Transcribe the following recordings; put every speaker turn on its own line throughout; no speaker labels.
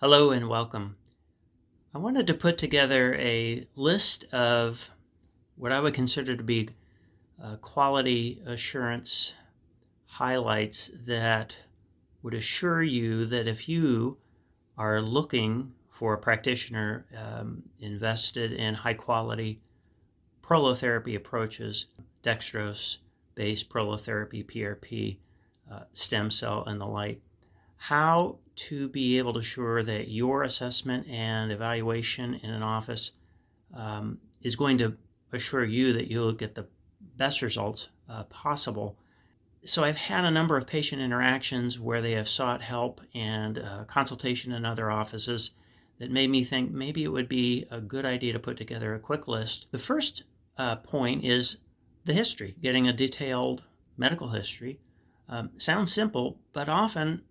Hello and welcome. I wanted to put together a list of what I would consider to be quality assurance highlights that would assure you that if you are looking for a practitioner invested in high quality prolotherapy approaches, dextrose-based prolotherapy, PRP, stem cell, and the like, how to be able to assure that your assessment and evaluation in an office is going to assure you that you'll get the best results possible. So I've had a number of patient interactions where they have sought help and consultation in other offices that made me think maybe it would be a good idea to put together a quick list. The first point is the history, getting a detailed medical history. Sounds simple, but often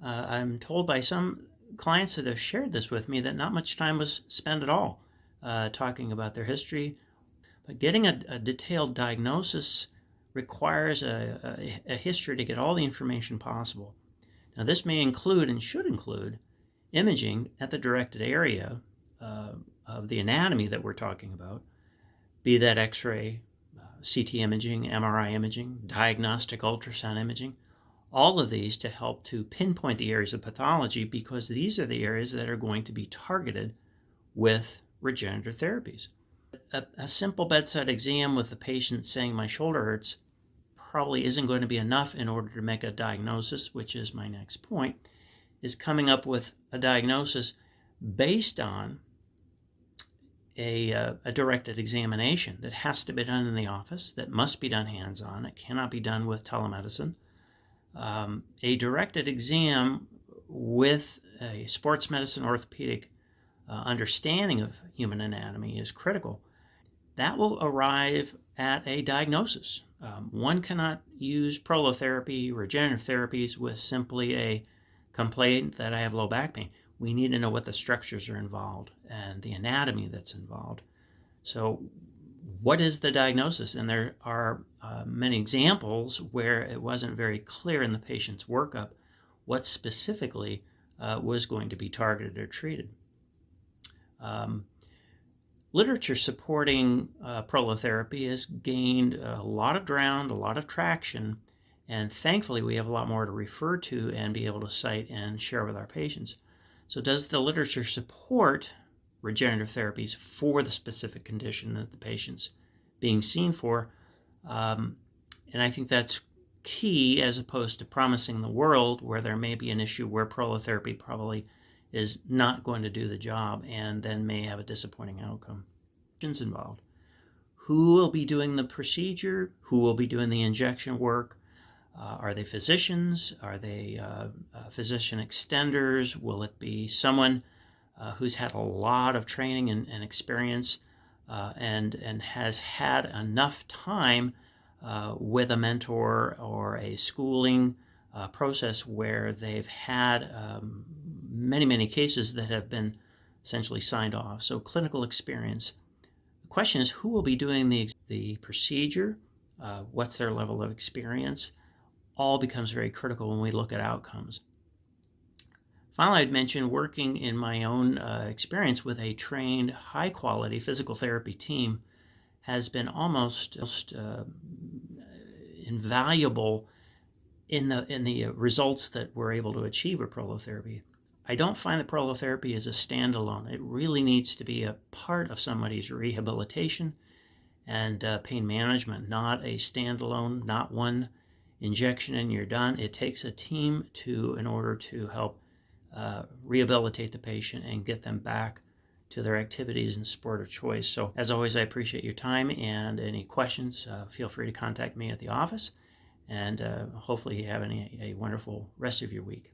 I'm told by some clients that have shared this with me that not much time was spent at all talking about their history. But getting a detailed diagnosis requires a history to get all the information possible. Now, this may include and should include imaging at the directed area of the anatomy that we're talking about, be that X-ray, CT imaging, MRI imaging, diagnostic ultrasound imaging, all of these to help to pinpoint the areas of pathology, because these are the areas that are going to be targeted with regenerative therapies. A simple bedside exam with the patient saying my shoulder hurts probably isn't going to be enough in order to make a diagnosis, which is my next point, is coming up with a diagnosis based on a directed examination that has to be done in the office, that must be done hands-on. It cannot be done with telemedicine. A directed exam with a sports medicine orthopedic understanding of human anatomy is critical. That will arrive at a diagnosis. One cannot use prolotherapy, regenerative therapies with simply a complaint that I have low back pain. We need to know what the structures are involved and the anatomy that's involved. So what is the diagnosis? And there are many examples where it wasn't very clear in the patient's workup what specifically was going to be targeted or treated. Literature supporting prolotherapy has gained a lot of ground, a lot of traction, and thankfully we have a lot more to refer to and be able to cite and share with our patients. So does the literature support regenerative therapies for the specific condition that the patient's being seen for? And I think that's key, as opposed to promising the world where there may be an issue where prolotherapy probably is not going to do the job and then may have a disappointing outcome. Involved. Who will be doing the procedure? Who will be doing the injection work? Are they physicians? Are they physician extenders? Will it be someone who's had a lot of training and experience and has had enough time with a mentor or a schooling process where they've had many cases that have been essentially signed off? So clinical experience. The question is, who will be doing the procedure? What's their level of experience? All becomes very critical when we look at outcomes. Finally, I'd mention working in my own experience with a trained, high-quality physical therapy team has been almost invaluable in the results that we're able to achieve with prolotherapy. I don't find that prolotherapy is a standalone. It really needs to be a part of somebody's rehabilitation and pain management, not a standalone, not one injection and you're done. It takes a team in order to help rehabilitate the patient and get them back to their activities and sport of choice. So as always, I appreciate your time, and any questions, feel free to contact me at the office, and hopefully you have a wonderful rest of your week.